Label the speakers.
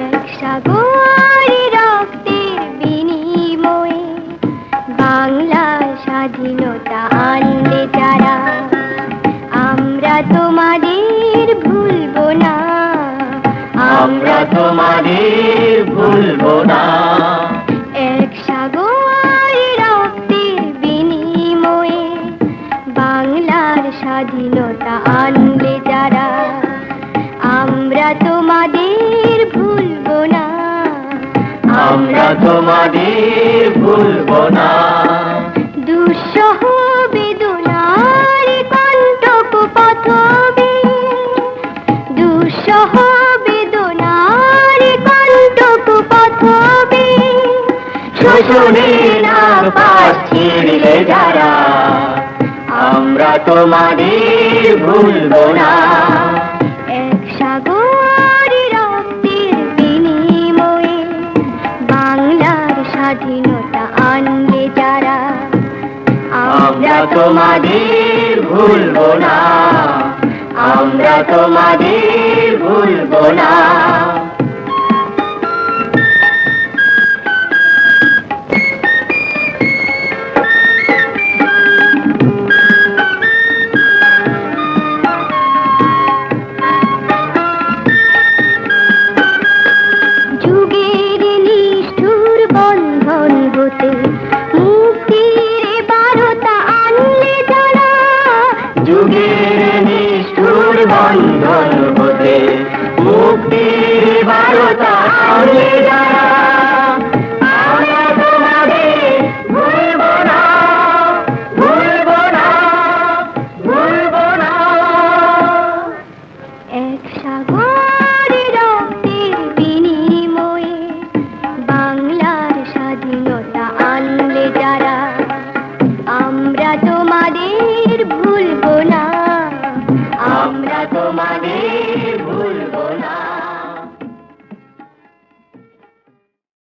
Speaker 1: এক সাগর রক্তের বিনিময়ে বাংলার স্বাধীনতা আনলে যারা, আমরা তোমাদের ভুলবো না,
Speaker 2: আমরা তোমাদের ভুলবো না।
Speaker 1: এক সাগর রক্তের বিনিময়ে বাংলার স্বাধীনতা আনলে যারা, আমরা তোমাদের ভুলবো না,
Speaker 2: আমরা তোমাদের ভুলবো না।
Speaker 1: দুঃসহ বেদনার কণ্টক পথবে, দুঃসহ বেদনার কণ্টক পথবে,
Speaker 2: শোষণের নাগপাশ ছিঁড়লে যারা, আমরা তোমাদের ভুলবো না।
Speaker 1: এক সাগর রক্তের বিনিময়ে বাংলার স্বাধীনতা আনলে যারা,
Speaker 2: আমরা তোমাদের ভুলবো না, আমরা তোমাদের ভুলবো না।
Speaker 1: যুগের নিষ্ঠুর বন্ধন হতে মুক্তির বারতা আনলে যারা,
Speaker 2: যুগের নিষ্ঠুর বন্ধন হতে মুক্তির বারতা আনলে যারা, আমরা তোমাদের ভুলবো না, ভুলবো না, ভুলবো না।
Speaker 1: এক সাগর রক্তের বিনিময়ে বাংলার স্বাধীনতা আনলে যারা, আমরা তোমাদের ভুলবো না,
Speaker 2: আমরা তোমাদের ভুলবো না।